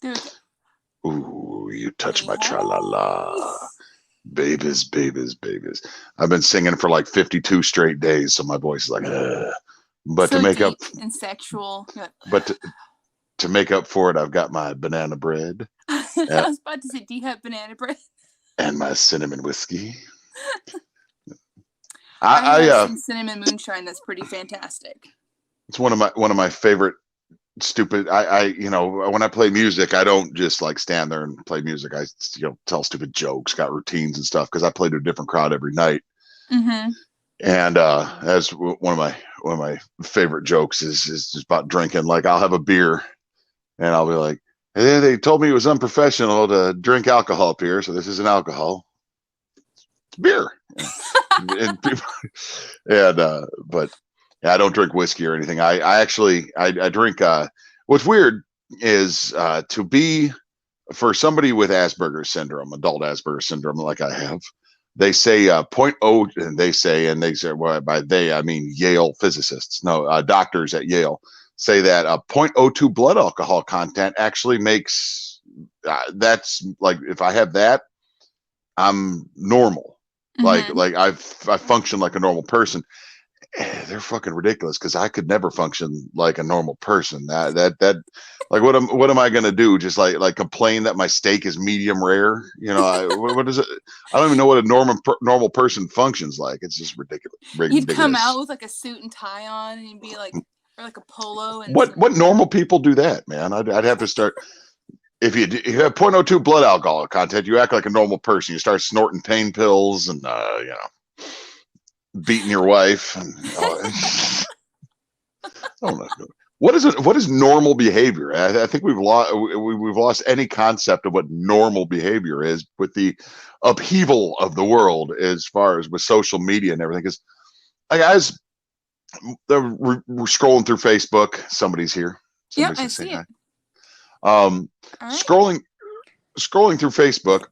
Dude. Ooh, you touch my tra-la-la. Babies, babies, babies. I've been singing for like 52 straight days, so my voice is like, ugh. But so to make deep up and sexual. but to make up for it, I've got my banana bread. I was about to say, do you have banana bread? And my cinnamon whiskey. I have some cinnamon moonshine that's pretty fantastic. It's one of my favorite stupid. You know, when I play music, I don't just like stand there and play music. I tell stupid jokes, got routines and stuff because I play to a different crowd every night. Mm-hmm. And as one of my favorite jokes is just about drinking. Like I'll have a beer, and I'll be like, "Hey, they told me it was unprofessional to drink alcohol up here, so this isn't alcohol. It's beer." and people, but yeah, I don't drink whiskey or anything. I actually drink. What's weird is to be for somebody with Asperger's syndrome, adult Asperger's syndrome, like I have. They say 0.0, and they say well, by they I mean Yale physicists, no doctors at Yale say that 0.02 blood alcohol content actually makes that's like if I have that, I'm normal. Mm-hmm. Like I function like a normal person. They're fucking ridiculous because I could never function like a normal person. That like what am I gonna do? Just like complain that my steak is medium rare? You know, what is it? I don't even know what a normal person functions like. It's just ridiculous. You'd come out with like a suit and tie on, and you'd be like, or like a polo. And what normal people do that, man? I'd have to start. If you have 0.02 blood alcohol content, you act like a normal person. You start snorting pain pills and beating your wife. And, I don't know. What is normal behavior? I think we've lost any concept of what normal behavior is with the upheaval of the world as far as with social media and everything. Because we're scrolling through Facebook. Somebody's here. Yeah, I see it. Right. Scrolling through Facebook.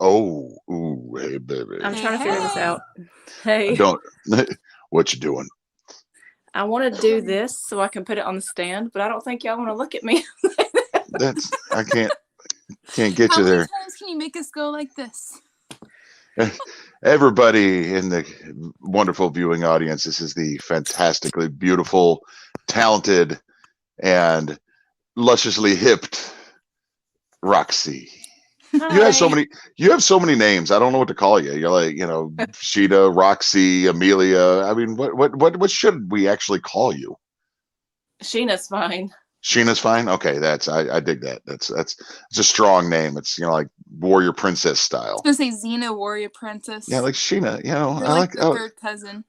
Ooh, hey baby. I'm trying to figure this out. Hey. What you doing? I want to do this so I can put it on the stand, but I don't think y'all want to look at me. I can't get you there. How many times can you make us go like this? Everybody in the wonderful viewing audience, this is the fantastically beautiful, talented, and lusciously hipped Roc-C. You have so many names. I don't know what to call you. You're like, Sheena, Roc-C, Amelia. I mean, what should we actually call you? Sheena's fine. Sheena's fine. Okay, I dig that. It's a strong name. It's like warrior princess style. I was gonna say Xena, warrior princess. Yeah, like Sheena. You're I like the third cousin.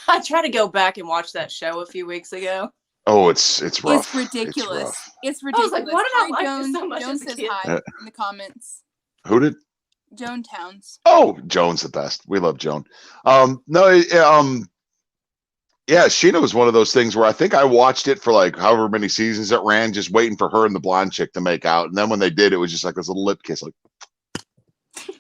I tried to go back and watch that show a few weeks ago. Oh, it's rough. It's ridiculous. It's ridiculous. I was like, why did I like this so much Joan as a says kid? hi in the comments. Who did? Joan Towns. Oh, Joan's the best. We love Joan. Yeah, Sheena was one of those things where I think I watched it for like however many seasons it ran, just waiting for her and the blonde chick to make out. And then when they did, it was just like this little lip kiss. Like,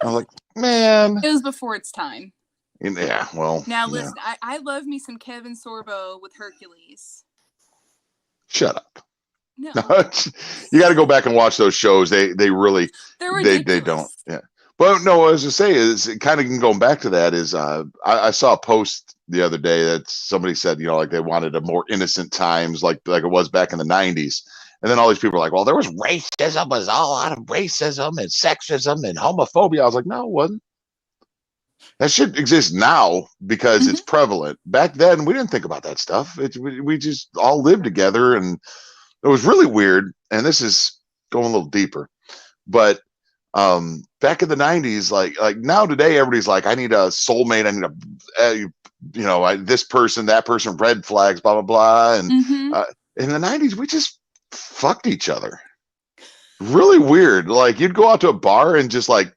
I was like, man. It was before its time. Yeah, well. Now listen, I love me some Kevin Sorbo with Hercules. Shut up. No. You got to go back and watch those shows. They really they don't. Yeah. But no, what I was to say is kind of going back to that is I saw a post the other day that somebody said, like they wanted a more innocent times like it was back in the 90s. And then all these people are like, well, there was racism, was all out of racism and sexism and homophobia. I was like, no, it wasn't. That shit exists now because it's prevalent. Back then, we didn't think about that stuff. We just all lived together, and it was really weird. And this is going a little deeper, but back in the 90s, like now today, everybody's like, I need a soulmate. I need this person, that person, red flags, blah, blah, blah. And in the 90s, we just fucked each other. Really weird. Like you'd go out to a bar and just like,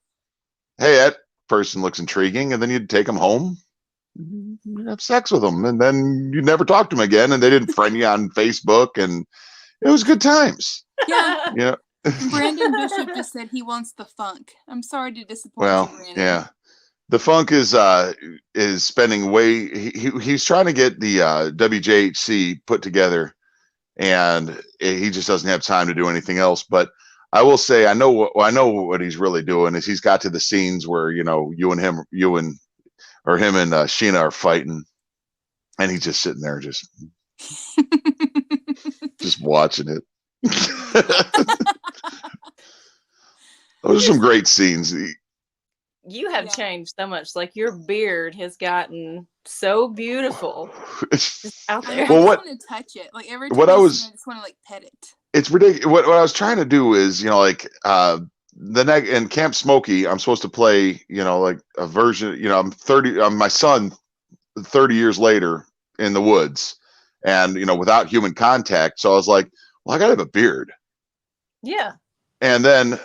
hey, that person looks intriguing. And then you'd take them home, have sex with them. And then you'd never talk to them again. And they didn't friend you on Facebook. And it was good times. Yeah. Yeah. Brandon Bishop just said he wants the funk. I'm sorry to disappoint you, Brandon. Yeah. The funk is spending way. He's trying to get the WJHC put together, and he just doesn't have time to do anything else. But I will say, I know what he's really doing is he's got to the scenes where, you know, him and Sheena are fighting, and he's just sitting there just watching it. Those are some great scenes. You have changed so much. Like, your beard has gotten so beautiful. Just out there. Well, I just want to touch it. Like, every time I just want to like pet it. It's ridiculous. What I was trying to do is, you know, like in Camp Smokey, I'm supposed to play, you know, like a version. You know, I'm my son 30 years later in the woods, and, you know, without human contact. So I was like, well, I gotta have a beard. Yeah. And then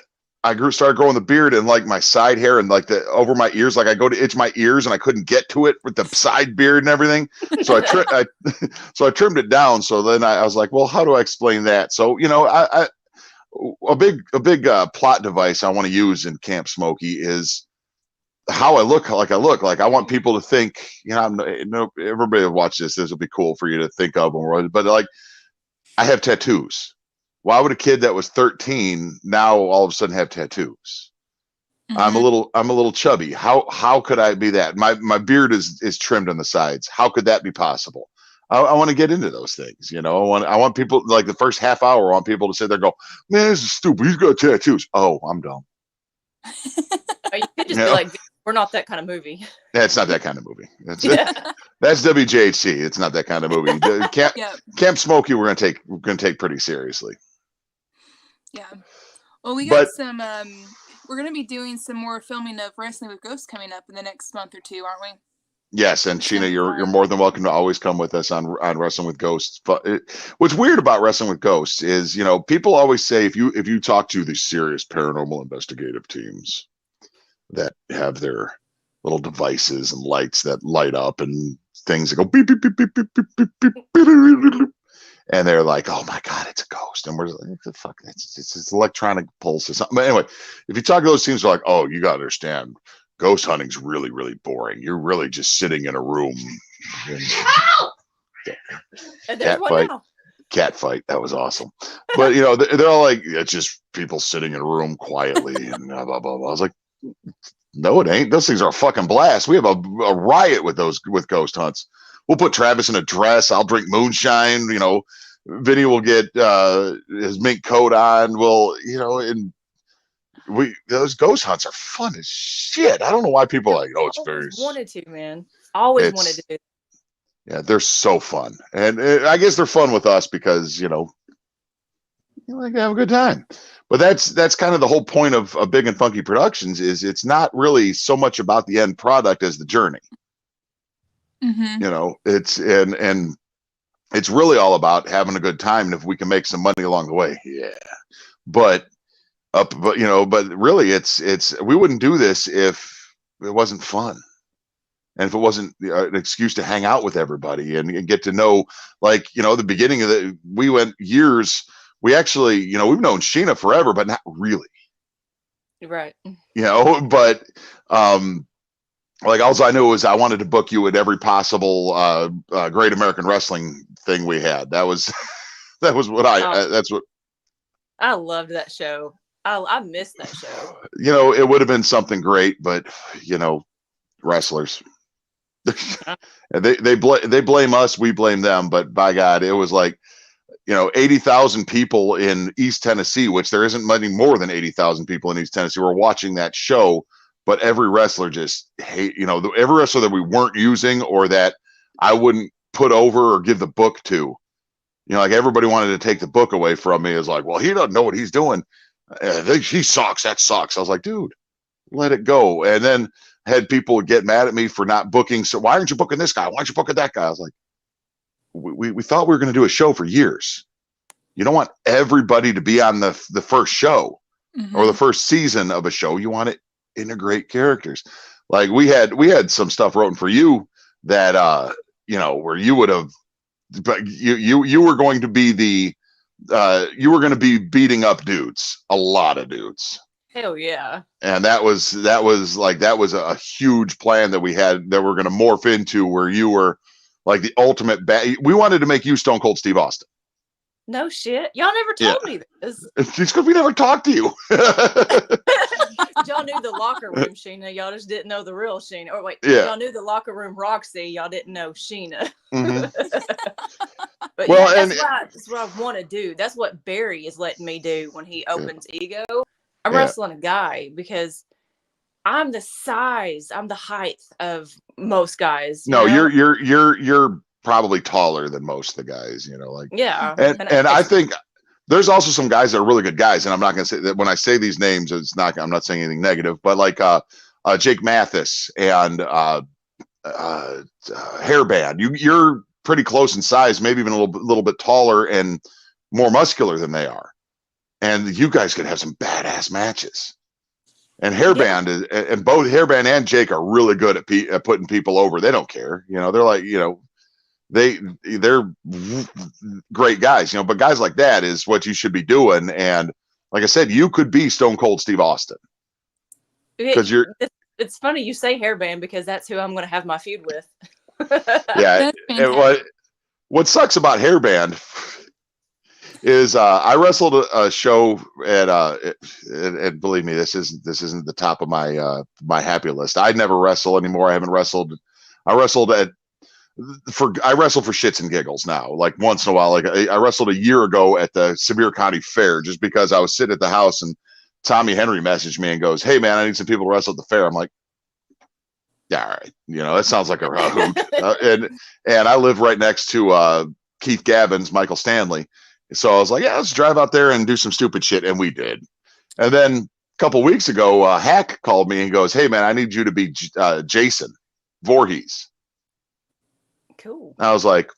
I started growing the beard, and like my side hair and like over my ears, like I go to itch my ears and I couldn't get to it with the side beard and everything. So I trimmed it down. So then I was like, well, how do I explain that? So, you know, a big plot device I want to use in Camp Smokey is how I look. Like I want people to think, you know, everybody will watch this. This will be cool for you to think of, but like, I have tattoos. Why would a kid that was 13 now all of a sudden have tattoos? Mm-hmm. I'm a little chubby. How could I be that? My beard is trimmed on the sides. How could that be possible? I want to get into those things. You know, I want people, like the first half hour, I want people to sit there and go, man, this is stupid. He's got tattoos. Oh, I'm dumb. You could just be like, we're not that kind of movie. That's not that kind of movie. That's WJHC. It's not that kind of movie. Camp Smokey, we're gonna take pretty seriously. Yeah. Well, we got some. We're gonna be doing some more filming of Wrestling with Ghosts coming up in the next month or two, aren't we? Yes, and Sheena, you're more than welcome to always come with us on Wrestling with Ghosts. But what's weird about Wrestling with Ghosts is, you know, people always say if you talk to the serious paranormal investigative teams that have their little devices and lights that light up and things that go beep beep beep beep beep beep beep beep, beep, and they're like, oh my god, it's a ghost, and we're like, what the fuck, it's electronic pulse or something. But anyway, if you talk to those teams, they're like, oh, you gotta understand, ghost hunting's really, really boring. You're really just sitting in a room. And cat fight. That was awesome. But, you know, they're all like, it's just people sitting in a room quietly and blah, blah, blah, blah. I was like, no, it ain't. Those things are a fucking blast. We have a riot with ghost hunts. We'll put Travis in a dress. I'll drink moonshine. You know, Vinny will get his mink coat on. Well, you know, and those ghost hunts are fun as shit. I don't know why people are like, oh, it's very wanted to, man. Always wanted to do. Yeah, they're so fun, and I guess they're fun with us because, you know, you like to have a good time. But that's kind of the whole point of Big and Funky Productions is it's not really so much about the end product as the journey. Mm-hmm. You know, it's and it's really all about having a good time, and if we can make some money along the way, yeah. But really, it's we wouldn't do this if it wasn't fun, and if it wasn't an excuse to hang out with everybody and get to know, like, you know, the beginning of we went years. We actually, you know, we've known Sheena forever, but not really. Right. You know, but like, all I knew was I wanted to book you at every possible Great American Wrestling thing we had. That was what that's what. I loved that show. I missed that show. You know, it would have been something great, but, you know, wrestlers. And they blame us, we blame them, but by God, it was like, you know, 80,000 people in East Tennessee, which there isn't many more than 80,000 people in East Tennessee were watching that show. But every wrestler just hate, you know, every wrestler that we weren't using or that I wouldn't put over or give the book to, you know, like everybody wanted to take the book away from me. Is like, well, he doesn't know what he's doing. He sucks. That sucks. I was like, dude, let it go. And then had people get mad at me for not booking. So why aren't you booking this guy? Why aren't you booking that guy? I was like, we thought we were going to do a show for years. You don't want everybody to be on the first show or the first season of a show. You want to integrate characters. Like we had some stuff written for you that you know, where you would have, but you were going to be you were going to be beating up dudes, a lot of dudes. Hell yeah. And that was a huge plan that we had that we're going to morph into, where you were like the ultimate we wanted to make you Stone Cold Steve Austin. No shit. Y'all never told me this. It's because we never talked to you. Y'all knew the locker room Sheena. Y'all just didn't know the real Sheena. Or wait, Yeah. y'all knew the locker room Roc-C. Y'all didn't know Sheena. Mm-hmm. But well, yeah, that's what I want to do. That's what Barry is letting me do when he opens Ego. I'm wrestling a guy because I'm the size, I'm the height of most guys. No, you know? you're probably taller than most of the guys, you know, like and I think there's also some guys that are really good guys, and I'm not gonna say that when I say these names, I'm not saying anything negative, but like Jake Mathis and Hairband, you're pretty close in size, maybe even a little bit taller and more muscular than they are, and you guys could have some badass matches. And Hairband is, and both Hairband and Jake are really good at putting people over. They don't care, you know. They're like, you know, they're great guys, you know. But guys like that is what you should be doing. And like I said, you could be Stone Cold Steve Austin because It's funny you say Hairband because that's who I'm going to have my feud with. Yeah. And what sucks about Hairband is I wrestled a show at and believe me, this isn't the top of my my happy list. I never wrestle anymore. I haven't wrestled. I wrestle for shits and giggles now. Like once in a while, like I wrestled a year ago at the Sevier County Fair just because I was sitting at the house and Tommy Henry messaged me and goes, "Hey man, I need some people to wrestle at the fair." I'm like, yeah, all right, you know, that sounds like a hoot. And I live right next to Keith Gavin's Michael Stanley. So I was like, yeah, let's drive out there and do some stupid shit. And we did. And then a couple of weeks ago, Hack called me and goes, "Hey, man, I need you to be Jason Voorhees." Cool. I was like,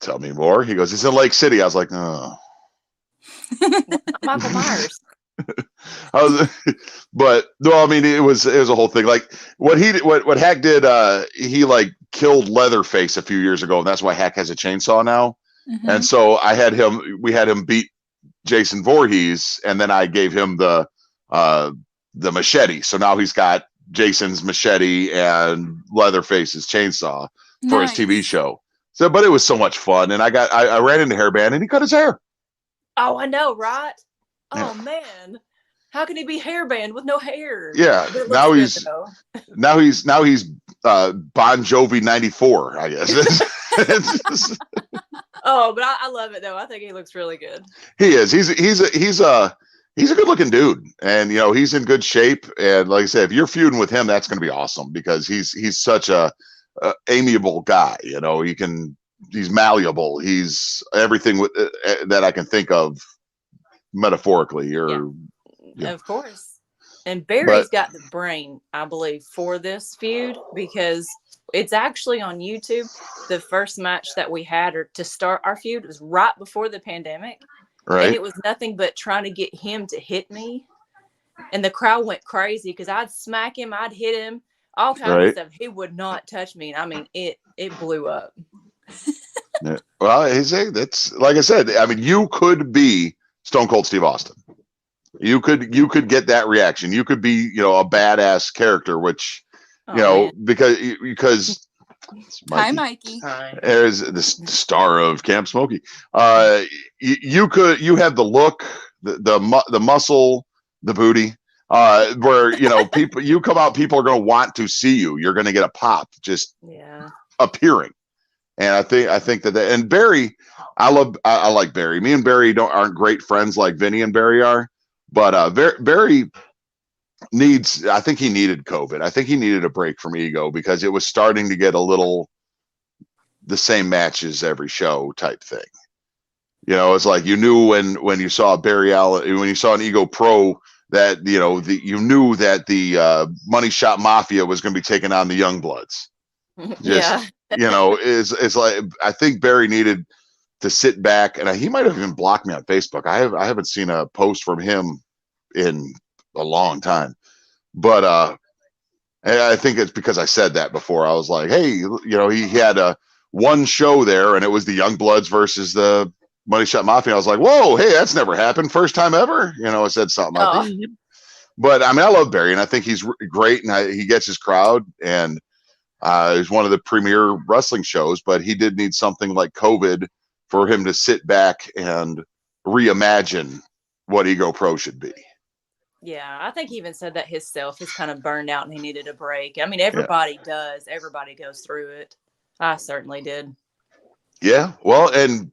"Tell me more." He goes, "It's in Lake City." I was like, "Oh." Michael Myers. But no, I mean, it was a whole thing. Like what Hack did, he like killed Leatherface a few years ago. And that's why Hack has a chainsaw now. Mm-hmm. And so we had him beat Jason Voorhees, and then I gave him the machete. So now he's got Jason's machete and Leatherface's chainsaw for his TV show. So, but it was so much fun, and I ran into Hairband, and he cut his hair. Oh, I know, right? Oh man, how can he be Hairband with no hair? Yeah, now he's Bon Jovi 94, I guess. Oh, but I love it though. I think he looks really good. He is. He's a good looking dude, and you know he's in good shape. And like I said, if you're feuding with him, that's going to be awesome because he's such a amiable guy. You know, he's malleable. He's everything that I can think of metaphorically. Of course. And Barry's got the brain, I believe, for this feud because it's actually on YouTube. The first match that we had to start our feud was right before the pandemic. Right. And it was nothing but trying to get him to hit me. And the crowd went crazy because I'd smack him, I'd hit him, all kinds of stuff. He would not touch me. I mean, it blew up. Yeah. Well, that's like I said, I mean, you could be Stone Cold Steve Austin. You could get that reaction. You could be, you know, a badass character, which, you know, man. because Hi, Mikey. There's the star of Camp Smokey. You have the look, the muscle, the booty, where, you know, you come out, people are going to want to see you. You're going to get a pop just appearing. And I think that and Barry, I like Barry. Me and Barry aren't great friends like Vinny and Barry are. But Barry I think he needed COVID. I think he needed a break from Ego because it was starting to get a little the same matches every show type thing. You know, it's like you knew when you saw Barry Allen, when you saw an Ego Pro that, you know, you knew that the Money Shot Mafia was going to be taking on the Young Bloods. Just, you know, it's like I think Barry needed to sit back, and he might have even blocked me on Facebook. I haven't seen a post from him in a long time, but I think it's because I said that before. I was like, hey, you know, he had one show there, and it was the Young Bloods versus the Money Shot Mafia. I was like, whoa, hey, that's never happened. First time ever. You know, I said something. But I mean, I love Barry, and I think he's great, and he gets his crowd, and he's one of the premier wrestling shows. But he did need something like COVID for him to sit back and reimagine what Ego Pro should be. Yeah, I think he even said that himself is kind of burned out and he needed a break. I mean, everybody does. Everybody goes through it. I certainly did. Yeah, well, and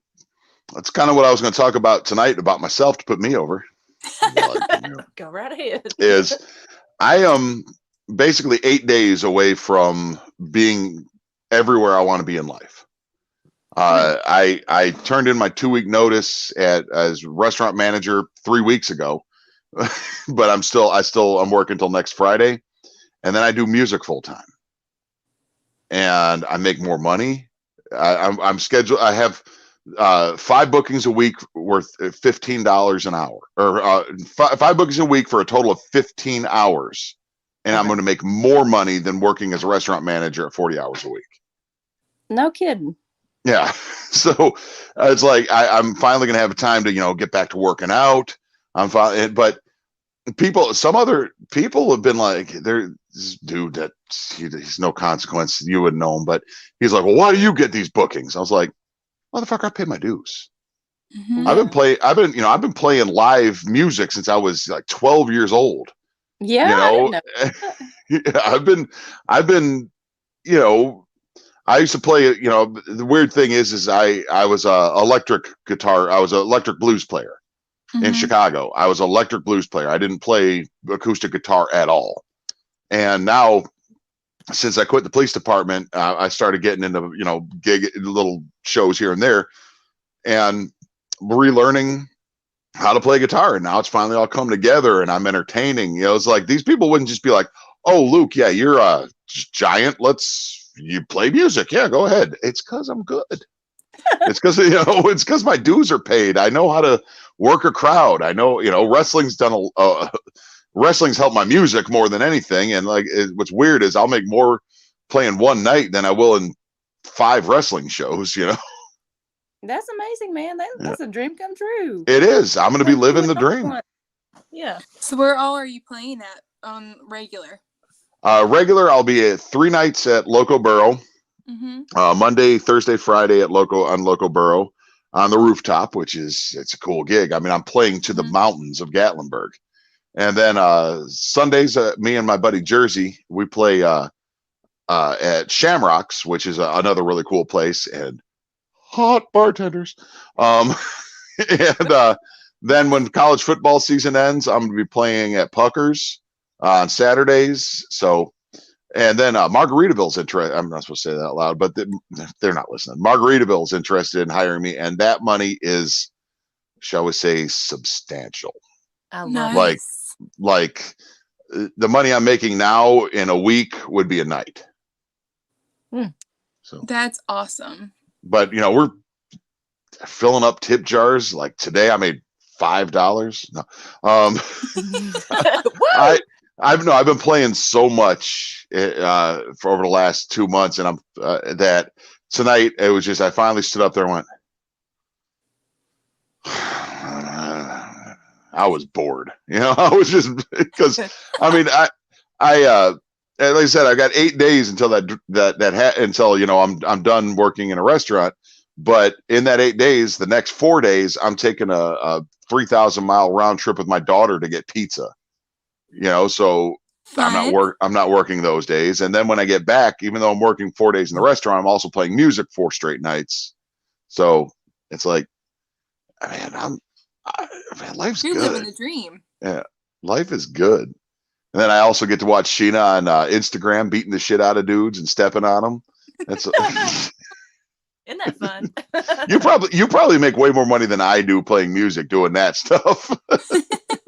that's kind of what I was going to talk about tonight about myself to put me over. Go right ahead. Is I am basically 8 days away from being everywhere I want to be in life. I turned in my 2-week notice as restaurant manager 3 weeks ago, but I'm working till next Friday, and then I do music full time, and I make more money. I'm scheduled. I have 5 bookings a week worth $15 an hour, or 5 bookings a week for a total of 15 hours, and I'm going to make more money than working as a restaurant manager at 40 hours a week. No kidding. Yeah. So it's like, I'm finally going to have time to, get back to working out. But some other people have been like, there's this dude that he's no consequence. You wouldn't know him, but he's like, well, why do you get these bookings? I was like, motherfucker, I pay my dues. Mm-hmm. I've been playing live music since I was like 12 years old. Yeah. I didn't know. I used to play, the weird thing is I was a electric guitar. I was an electric blues player in Chicago. I was an electric blues player. I didn't play acoustic guitar at all. And now, since I quit the police department, I started getting into, gig little shows here and there and relearning how to play guitar. And now it's finally all come together and I'm entertaining. It's like these people wouldn't just be like, oh, Luke, yeah, you're a giant. You play music. Yeah, go ahead. It's because I'm good. It's because my dues are paid. I know how to work a crowd. I know, wrestling's wrestling's helped my music more than anything. And what's weird is I'll make more playing one night than I will in 5 wrestling shows, That's amazing, man. That's a dream come true. It is. I'm going to be living the dream. Yeah. So where all are you playing at on regular? Regular, I'll be at 3 nights at Loco Borough. Monday, Thursday, Friday at Loco Borough on the rooftop, it's a cool gig. I mean, I'm playing to the mountains of Gatlinburg. And then Sundays, me and my buddy Jersey, we play at Shamrocks, which is another really cool place, and hot bartenders. And then when college football season ends, I'm going to be playing at Puckers on Saturdays. So, and then Margaritaville's interested. I'm not supposed to say that out loud, but they're not listening. Margaritaville's interested in hiring me, and that money is, shall we say, substantial. I love like the money I'm making now in a week would be a night. So that's awesome. But we're filling up tip jars. Like today, I made $5. No, I've been playing so much for over the last 2 months, and I'm that tonight it was just I finally stood up there and went. I was bored, I was just because I mean I like I said, I got 8 days until until I'm done working in a restaurant. But in that 8 days, the next 4 days, I'm taking a 3,000-mile round trip with my daughter to get pizza. So I'm not working those days. And then when I get back, even though I'm working 4 days in the restaurant, I'm also playing music 4 straight nights. So it's like, man, life's You're good. living the dream. Yeah, life is good. And then I also get to watch Sheena on Instagram beating the shit out of dudes and stepping on them. That's isn't that fun? you probably make way more money than I do playing music doing that stuff.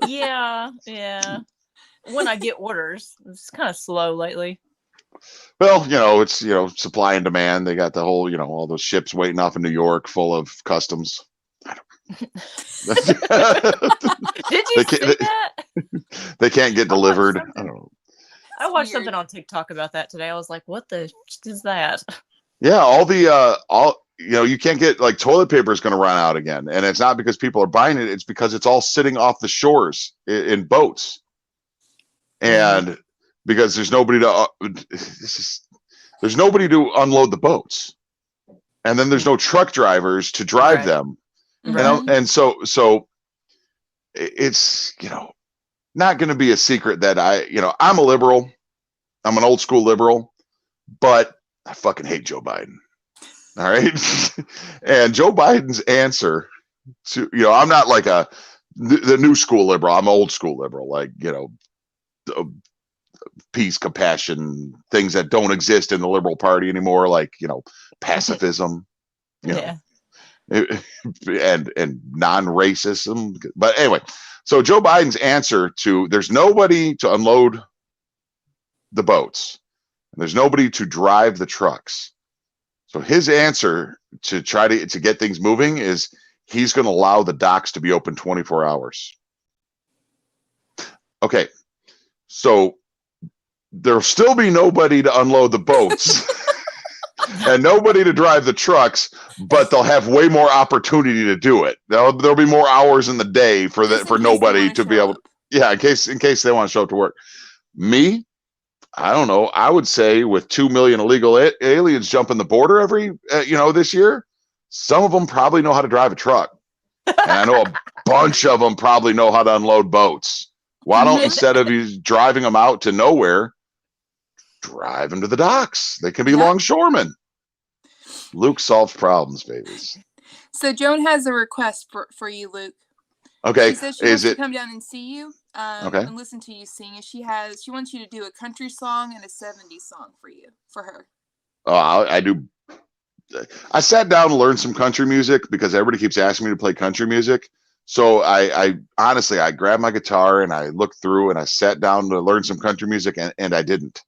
Yeah. When I get orders, it's kind of slow lately. Well, it's supply and demand. They got the whole all those ships waiting off in New York full of customs. Did you see that? They can't get delivered. I don't know. I watched something on TikTok about that today. I was like, what the is that? Yeah, you can't get toilet paper is going to run out again. And it's not because people are buying it. It's because it's all sitting off the shores in boats. And because there's nobody to unload the boats. and then there's no truck drivers to drive them. Right. And so it's, not going to be a secret that I'm a liberal. I'm an old school liberal, but I fucking hate Joe Biden. All right. And Joe Biden's answer to, I'm not like the new school liberal. I'm old school liberal, like, peace, compassion, things that don't exist in the liberal party anymore, like, pacifism, and non-racism. But anyway, so Joe Biden's answer to, there's nobody to unload the boats, and there's nobody to drive the trucks. So his answer to try to get things moving is he's going to allow the docks to be open 24 hours. Okay. So there'll still be nobody to unload the boats and nobody to drive the trucks, but they'll have way more opportunity to do it. There'll be more hours in the day for nobody to be able to, in case they want to show up to work. Me, I don't know. I would say with 2 million illegal aliens jumping the border every, this year, some of them probably know how to drive a truck. And I know a bunch of them probably know how to unload boats. Why don't, instead of you driving them out to nowhere, drive them to the docks? They can be longshoremen. Luke solves problems, babies. So Joan has a request for you, Luke. Okay. She says she wants to come down and see you and listen to you sing. And she wants you to do a country song and a 70s song for her. Oh, I do. I sat down to learn some country music because everybody keeps asking me to play country music. So I honestly, I grabbed my guitar and I looked through and I sat down to learn some country music, and I didn't.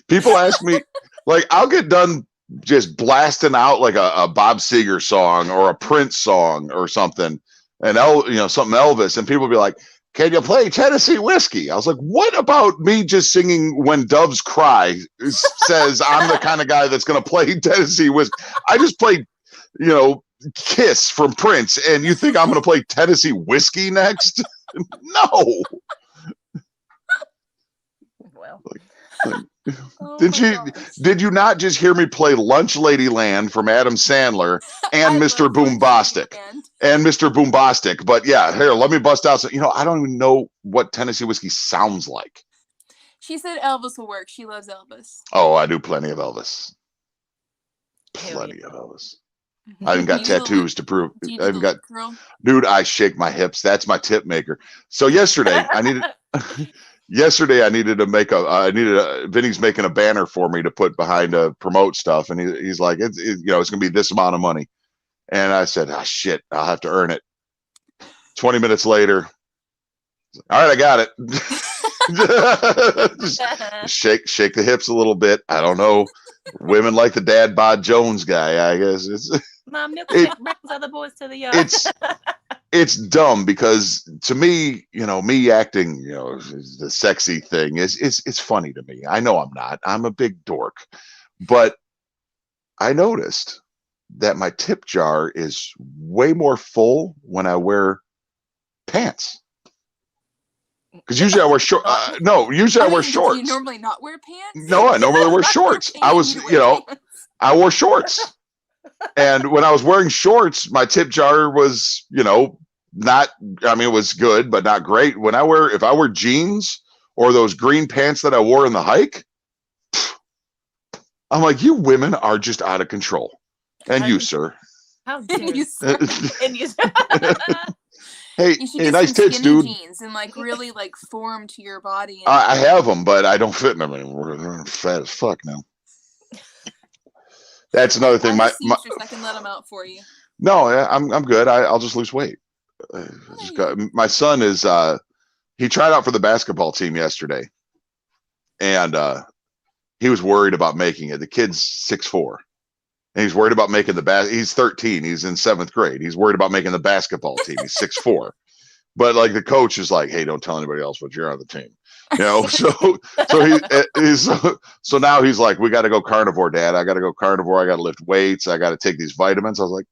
People ask me, like, I'll get done just blasting out like a Bob Seger song or a Prince song or something, and something Elvis, and people will be like, can you play Tennessee Whiskey? I was like, what about me just singing When Doves Cry says I'm the kind of guy that's going to play Tennessee Whiskey? I just played, Kiss from Prince, and you think I'm going to play Tennessee Whiskey next? No. Well. Did you not just hear me play Lunch Lady Land from Adam Sandler and Mr. Boombastic? And Mr. Boombastic. But yeah, here, let me bust out. I don't even know what Tennessee Whiskey sounds like. She said Elvis will work. She loves Elvis. Oh, I do plenty of Elvis. Plenty of Elvis. I even got tattoos to prove. I even got, dude, I shake my hips. That's my tip maker. So yesterday, I needed to make Vinny's making a banner for me to put behind to promote stuff. And he's like, it's going to be this amount of money. And I said, shit, I'll have to earn it. 20 minutes later, all right, I got it. Just shake the hips a little bit. I don't know. Women like the Dad Bod Jones guy, I guess. Mom, brings other boys to the yard. It's dumb because to me, me acting, the sexy thing it's funny to me. I know I'm not. I'm a big dork. But I noticed that my tip jar is way more full when I wear pants. Because usually I wear shorts. I wear shorts. Do you normally not wear pants? No, I normally wear shorts. I wore shorts. And when I was wearing shorts, my tip jar was, not, it was good, but not great. If I wear jeans or those green pants that I wore in the hike, I'm like, you women are just out of control. And you, sir. How dare you? Hey, nice tits, dude. Jeans and really form to your body. I have them, but I don't fit in them anymore. They're fat as fuck now. That's another thing. I can let them out for you. No, I'm good. I'll just lose weight. My son is he tried out for the basketball team yesterday, and he was worried about making it. The kid's 6'4", and he's worried about making he's 13. He's in 7th grade. He's worried about making the basketball team. He's 6'4", but the coach is like, hey, don't tell anybody else what you're on the team. So now he's like, we got to go carnivore, Dad. I got to go carnivore. I got to lift weights. I got to take these vitamins. I was like,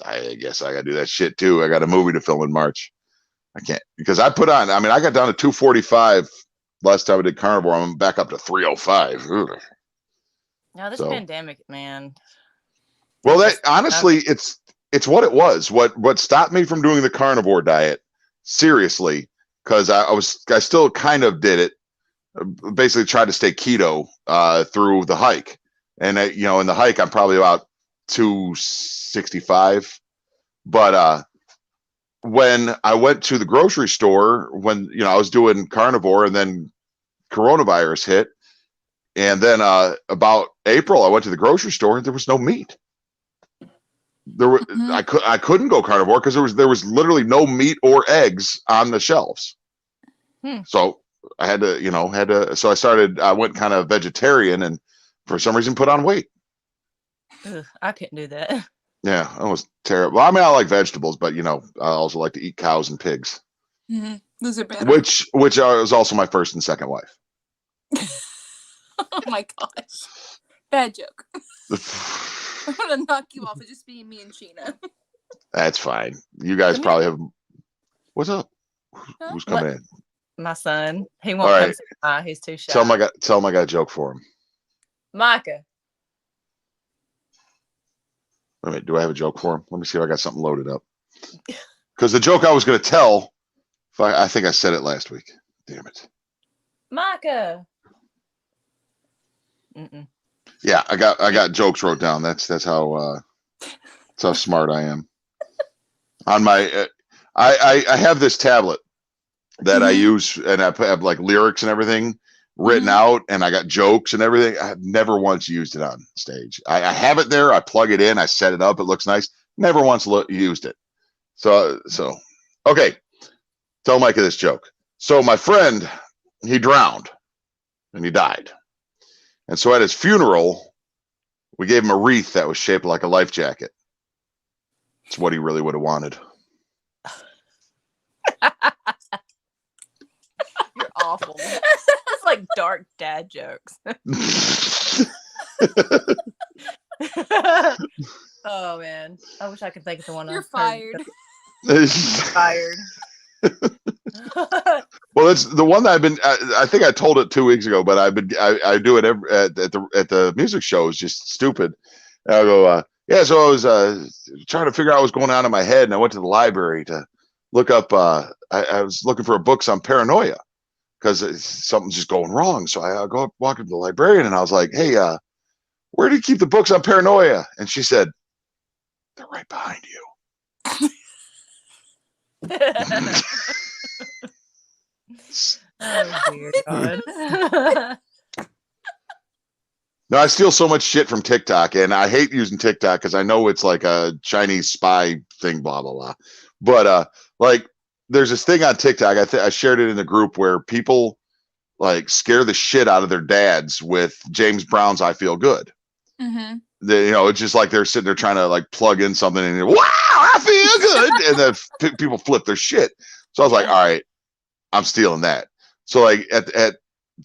I guess I got to do that shit too. I got a movie to film in March. I can't, because I got down to 245 last time I did carnivore, I'm back up to 305. Ugh. No, this pandemic, man. Well, that honestly, it's what it was. What stopped me from doing the carnivore diet seriously, because I still kind of did it. Basically, tried to stay keto through the hike, and in the hike I'm probably about 265. But when I went to the grocery store, when I was doing carnivore, and then coronavirus hit, and then about April I went to the grocery store and there was no meat. There were I couldn't go carnivore because there was literally no meat or eggs on the shelves. So I had to so I went kind of vegetarian, and for some reason put on weight. Ugh, I couldn't do that. Yeah, that was terrible. I mean, I like vegetables, but I also like to eat cows and pigs. Those are better. Which was also my first and second wife. Oh my gosh. Bad joke. I'm gonna knock you off of just being me and Sheena. That's fine. You guys probably have. What's up? Who's coming in? My son. He won't come. He's too shy. Tell him I got a joke for him. Micah. Wait a minute, do I have a joke for him? Let me see if I got something loaded up. Because the joke I was going to tell, I think I said it last week. Damn it. Micah. Yeah, I got jokes wrote down. That's how smart I am. On my, I have this tablet that I use, and I have like lyrics and everything written out, and I got jokes and everything. I have never once used it on stage. I have it there. I plug it in. I set it up. It looks nice. Never once used it. So okay. Tell Micah this joke. So my friend, he drowned and he died. And so at his funeral, we gave him a wreath that was shaped like a life jacket. It's what he really would have wanted. You're awful. It's like dark dad jokes. Oh man, I wish I could think of the one. You're fired. Fired. Well, that's the one that I've been. I think I told it 2 weeks ago, but I do it at the music shows. Just stupid. And I go, yeah. So I was trying to figure out what was going on in my head, and I went to the library to look up. I was looking for books on paranoia because something's just going wrong. So I go up, walk up to the librarian, and I was like, hey, where do you keep the books on paranoia? And she said, they're right behind you. Oh dear God. No, I steal so much shit from TikTok, and I hate using TikTok because I know it's like a Chinese spy thing, blah blah blah. But like, there's this thing on TikTok. I shared it in the group where people like scare the shit out of their dads with James Brown's "I Feel Good." It's just like they're sitting there trying to like plug in something, and wow, I feel good, and then people flip their shit. So I was like, all right, I'm stealing that. So like at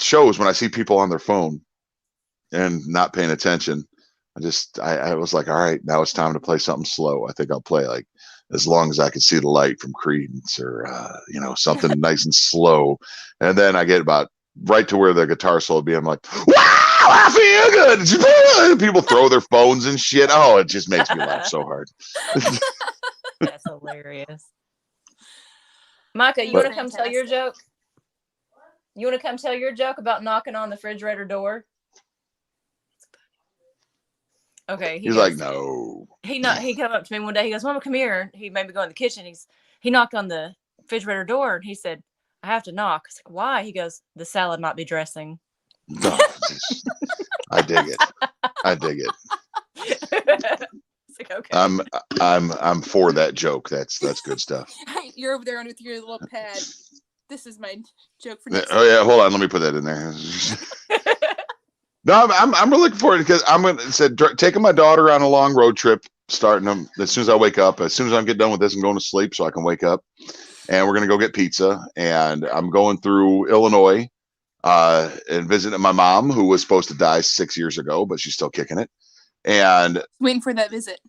shows when I see people on their phone and not paying attention, I was like, all right, now it's time to play something slow. I think I'll play like As Long As I Can See the Light from Creedence, or something nice and slow. And then I get about right to where the guitar solo will be. I'm like, wow, I feel good. People throw their phones and shit. Oh, it just makes me laugh so hard. That's hilarious. Micah, you want to come tell your joke? You want to come tell your joke about knocking on the refrigerator door? Okay. He's like, no. He came up to me one day. He goes, Mama, come here. He made me go in the kitchen. He knocked on the refrigerator door, and he said, I have to knock. I was like, why? He goes, the salad might be dressing. No, I dig it. I dig it. Like, okay. I'm for that joke. That's good stuff. You're over there with your little pad. This is my joke for next Oh yeah, hold on. Let me put that in there. No, I'm really looking forward because taking my daughter on a long road trip, starting them as soon as I wake up. As soon as I get done with this, I'm going to sleep so I can wake up. And we're gonna go get pizza. And I'm going through Illinois and visiting my mom, who was supposed to die 6 years ago, but she's still kicking it. And waiting for that visit.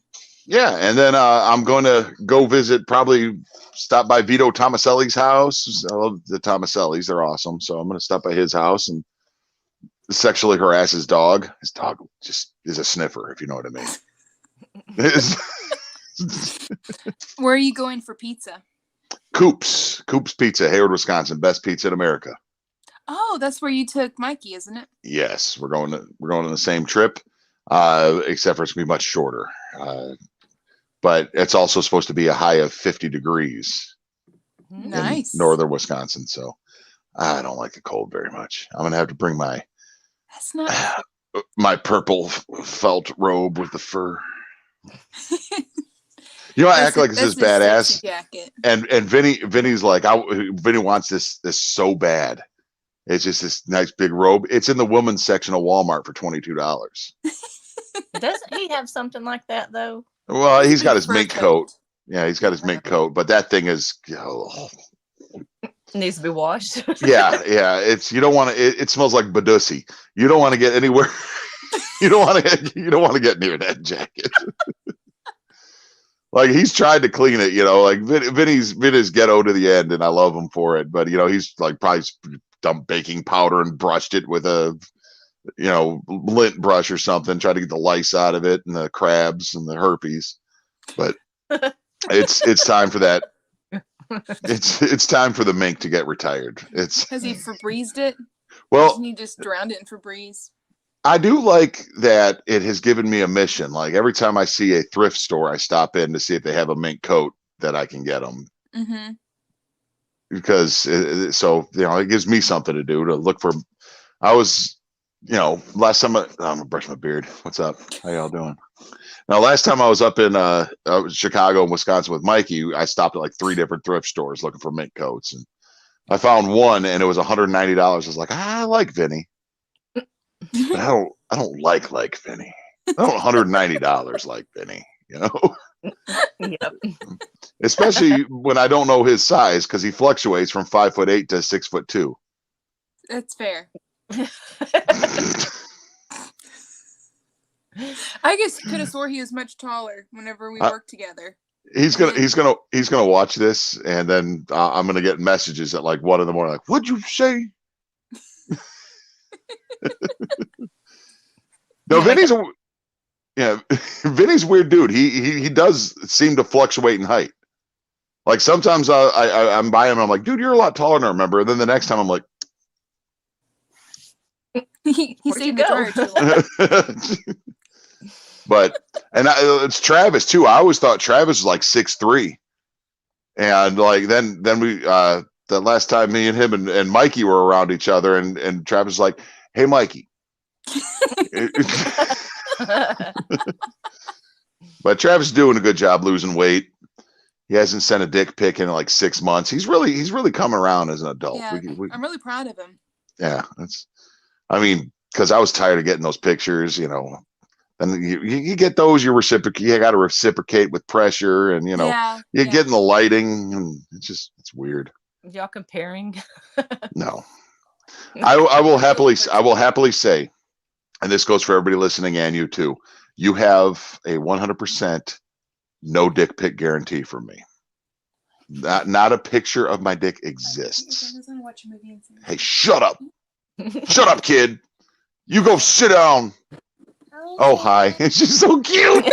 Yeah, and then I'm going to go visit, probably stop by Vito Tomaselli's house. I love the Tomasellis; they're awesome. So I'm going to stop by his house and sexually harass his dog. His dog just is a sniffer, if you know what I mean. Where are you going for pizza? Coop's Pizza, Hayward, Wisconsin, best pizza in America. Oh, that's where you took Mikey, isn't it? Yes, we're going on the same trip, except for it's gonna be much shorter. But it's also supposed to be a high of 50 degrees. Nice. In northern Wisconsin, so I don't like the cold very much. I'm gonna have to bring my my purple felt robe with the fur. You know, I act like this is badass. And Vinny's like, Vinny wants this so bad. It's just this nice big robe. It's in the women's section of Walmart for $22. Doesn't he have something like that though? Well, he's got his mink coat. Yeah, he's got his mink coat, but that thing is needs to be washed. yeah. It's, you don't want to. It smells like Badussi. You don't want to get anywhere. You don't want to get near that jacket. Like, he's tried to clean it, you know. Like Vinny's ghetto to the end, and I love him for it. But you know, he's like probably dumped baking powder and brushed it with a, you know, lint brush or something, try to get the lice out of it and the crabs and the herpes. But it's time for that. It's time for the mink to get retired. Has he Febrezed it? Well, hasn't he just drowned it in Febreze? I do like that it has given me a mission. Like, every time I see a thrift store, I stop in to see if they have a mink coat that I can get them. Mm-hmm. Because so, you know, it gives me something to do, to look for. I was, you know, last time I'm gonna brush my beard. What's up? How y'all doing? Now, last time I was up in Chicago and Wisconsin with Mikey, I stopped at like 3 different thrift stores looking for mink coats, and I found one, and it was $190. I was like, I like Vinny, but I don't like Vinny. I don't $190 like Vinny, you know. Yep. Especially when I don't know his size, because he fluctuates from 5'8" to 6'2". That's fair. I guess could have swore he was much taller whenever we worked together. He's gonna watch this, and then I'm gonna get messages at like 1 in the morning, like, "What'd you say?" No, Vinny's Vinny's a weird dude. He does seem to fluctuate in height. Like, sometimes I'm by him and I'm like, "Dude, you're a lot taller than I remember." And then the next time I'm like, he saved the charge. But it's Travis too. I always thought Travis was like 6'3", and like then we the last time me and him and Mikey were around each other, and Travis was like, "Hey, Mikey." But Travis is doing a good job losing weight. He hasn't sent a dick pic in like 6 months. He's really coming around as an adult. Yeah, I'm really proud of him. Yeah, because I was tired of getting those pictures, you know. And you get those, you got to reciprocate with pressure, and you know, you get in the lighting, and it's weird. Y'all comparing? No, I will happily say, and this goes for everybody listening and you too, you have a 100% no dick pic guarantee from me. Not a picture of my dick exists. Hey, shut up. Shut up, kid. You go sit down. Oh, hi. It's just so cute.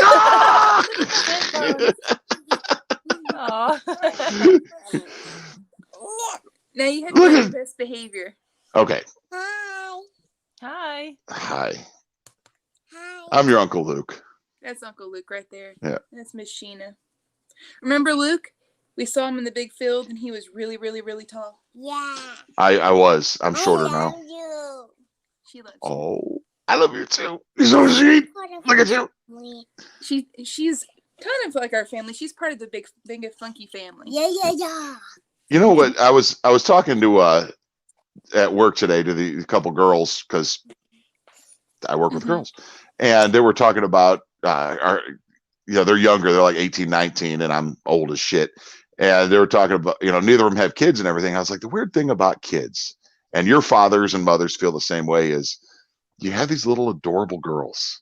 Now you have to do best behavior. Okay. Hi. I'm your Uncle Luke. That's Uncle Luke right there. Yeah. That's Miss Sheena. Remember Luke? We saw him in the big field, and he was really, really, really tall. Yeah. I was. I'm shorter now. You. She loves you. Oh, I love you too. You're so sweet. Look at you. She's kind of like our family. She's part of the big funky family. Yeah. You know what? I was talking to at work today to the couple girls, because I work with girls, and they were talking about they're younger. They're like 18, 19, and I'm old as shit. And they were talking about, you know, neither of them have kids and everything. I was like, the weird thing about kids, and your fathers and mothers feel the same way, is you have these little adorable girls,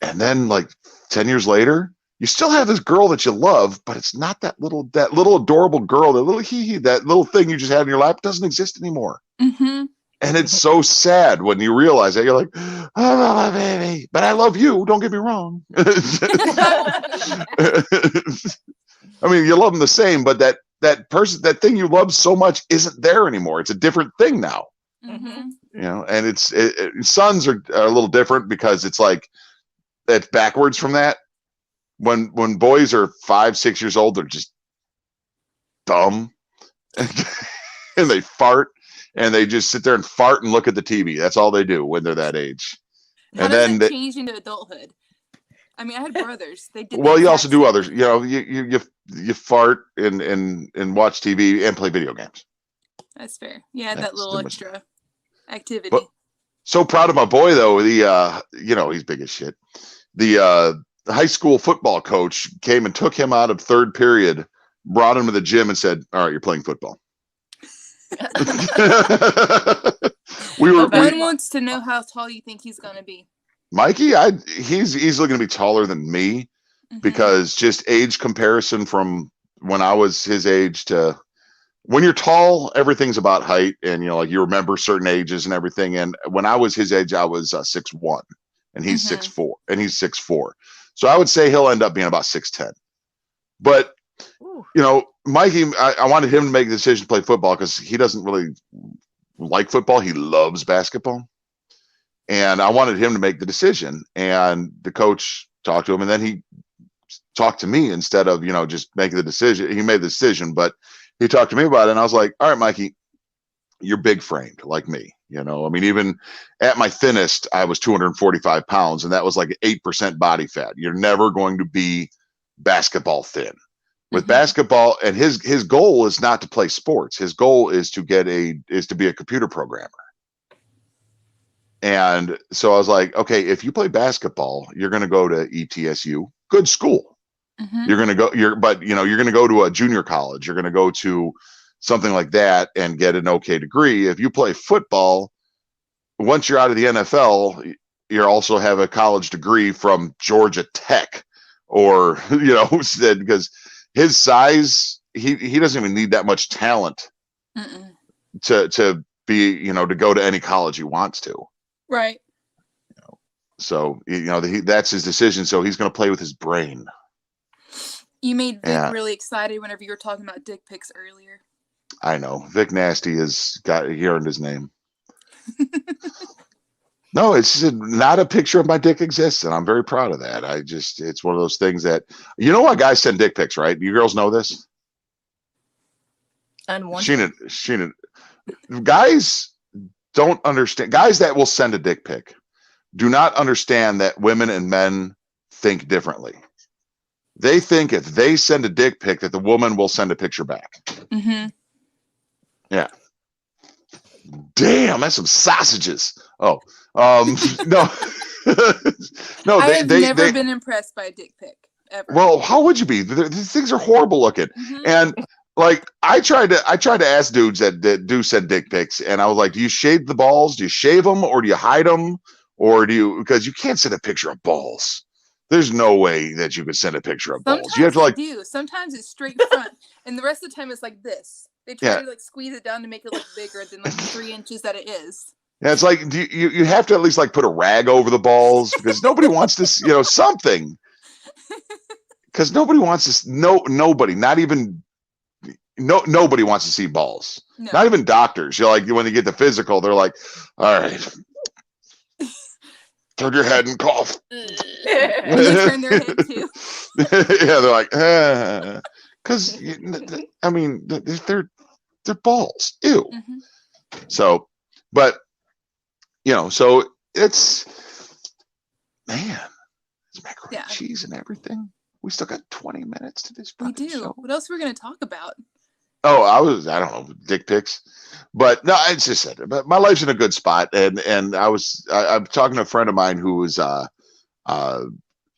And then like 10 years later, you still have this girl that you love, but it's not that little adorable girl, that little that little thing you just had in your lap doesn't exist anymore. Mm-hmm. And it's so sad when you realize that. You're like, oh, my baby, but I love you. Don't get me wrong. I mean, you love them the same, but that person, that thing you love so much isn't there anymore. It's a different thing now. Mm-hmm. You know, and sons are a little different because it's like, it's backwards from that. When boys are 5, 6 years old, they're just dumb and they fart and they just sit there and fart and look at the TV. That's all they do when they're that age. How and does then that change into adulthood? I mean, I had brothers. They did. Well, you also do others. You know, you fart and watch TV and play video games. That's fair. Yeah, that little extra activity. But, so proud of my boy though. You know, he's big as shit. The high school football coach came and took him out of third period, brought him to the gym and said, all right, you're playing football. Everyone wants to know how tall you think he's going to be. Mikey, he's easily going to be taller than me because just age comparison from when I was his age to when you're tall, everything's about height. And, you know, like you remember certain ages and everything. And when I was his age, I was 6'1" and he's 6'4" and he's 6'4". So I would say he'll end up being about 6'10". But, you know, Mikey, I wanted him to make the decision to play football because he doesn't really like football. He loves basketball. And I wanted him to make the decision. And the coach talked to him. And then he talked to me instead of, you know, just making the decision. He made the decision, but he talked to me about it. And I was like, all right, Mikey, you're big framed like me. You know, I mean, even at my thinnest, I was 245 pounds, and that was like 8% body fat. You're never going to be basketball thin. With basketball, and his goal is not to play sports. His goal is to be a computer programmer. And so I was like, okay, if you play basketball, you're going to go to ETSU, good school. You're going to go, but you know, you're going to go to a junior college. You're going to go to something like that and get an okay degree. If you play football, once you're out of the NFL, you also have a college degree from Georgia Tech, or, you know, because his size, he doesn't even need that much talent to be, you know, to go to any college he wants to. Right. You know, so, you know, that's his decision. So he's going to play with his brain. You made Vic really excited whenever you were talking about dick pics earlier. I know. Vic Nasty he earned his name. No, it's not a picture of my dick exists, and I'm very proud of that. It's one of those things that, you know why guys send dick pics, right? You girls know this? Unwanted. Sheena, guys don't understand. Guys that will send a dick pic do not understand that women and men think differently. They think if they send a dick pic that the woman will send a picture back. Yeah. Damn, that's some sausages. Oh, no. No, I've never been impressed by a dick pic ever. Well, how would you be? These things are horrible looking. And like I tried to ask dudes that do send dick pics, and I was like, do you shave the balls? Do you shave them, or do you hide them, or because you can't send a picture of balls. There's no way that you could send a picture of balls. You have to do. Sometimes it's straight front, and the rest of the time it's like this. They try to like squeeze it down to make it look bigger than like the 3 inches that it is. Yeah, it's like you have to at least like put a rag over the balls because nobody wants to, you know, something. Because nobody wants to. Nobody, not even nobody wants to see balls. No. Not even doctors. You're like when they get the physical, they're like, all right. Turn your head and cough. And they turn their head too. Yeah, they're like, because I mean, they're balls. Ew. So, but you know, so it's macaroni and cheese and everything. We still got 20 minutes to this. We do. Show. What else we're gonna talk about? Oh, I don't know, dick pics. But no, it's just said. But my life's in a good spot, and I'm talking to a friend of mine who was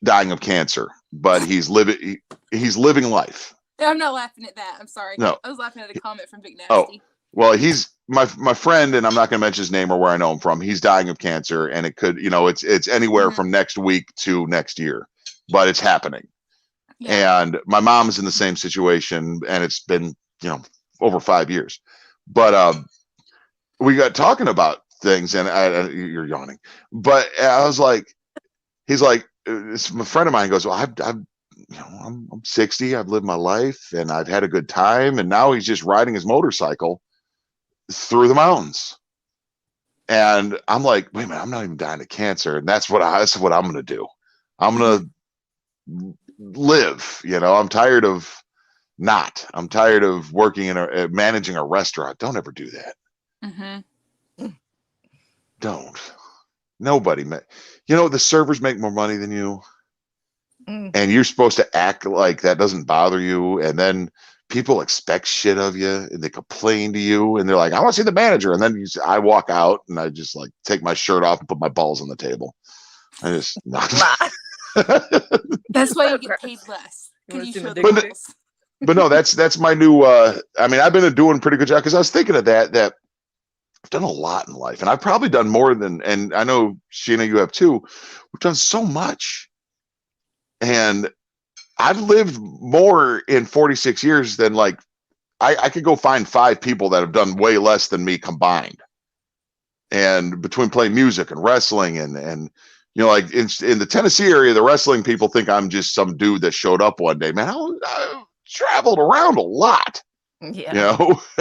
dying of cancer, but he's living life. I'm not laughing at that. I'm sorry. No, I was laughing at a comment from Big Nasty. Oh, well, my friend, and I'm not going to mention his name or where I know him from, he's dying of cancer, and it could, it's anywhere from next week to next year, but it's happening. Yeah. And my mom's in the same situation, and it's been, over 5 years. But we got talking about things, and you're yawning, but I was like, he's like, it's my friend of mine goes, well, I'm 60, I've lived my life, and I've had a good time, and now he's just riding his motorcycle through the mountains. And I'm like, wait a minute, I'm not even dying of cancer, and that's what I'm gonna do. I'm gonna live. I'm tired of working in managing a restaurant. Don't ever do that. Don't. Nobody. The servers make more money than you, and you're supposed to act like that doesn't bother you. And then people expect shit of you, and they complain to you, and they're like, "I want to see the manager." And then I walk out, and I just like take my shirt off and put my balls on the table. I just That's why you get paid less. Can you show the balls? But no, that's my new. I've been doing a pretty good job, because I was thinking of that I've done a lot in life, and I've probably done more than, and I know, Sheena, you have too. We've done so much, and I've lived more in 46 years than I could go find 5 people that have done way less than me combined. And between playing music and wrestling and in the Tennessee area, the wrestling people think I'm just some dude that showed up one day. Man, I traveled around a lot. Yeah.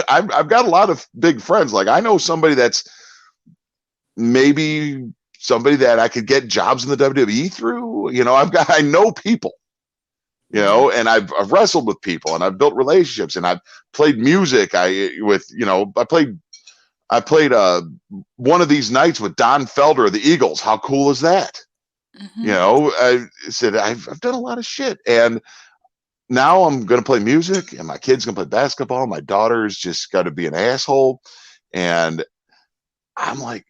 I've got a lot of big friends. Like, I know somebody that's maybe somebody that I could get jobs in the WWE through. I know people, and I've wrestled with people, and I've built relationships, and I've played music. I played one of these nights with Don Felder of the Eagles. How cool is that? I said, I've done a lot of shit, and now I'm going to play music, and my kid's going to play basketball. My daughter's just got to be an asshole. And I'm like,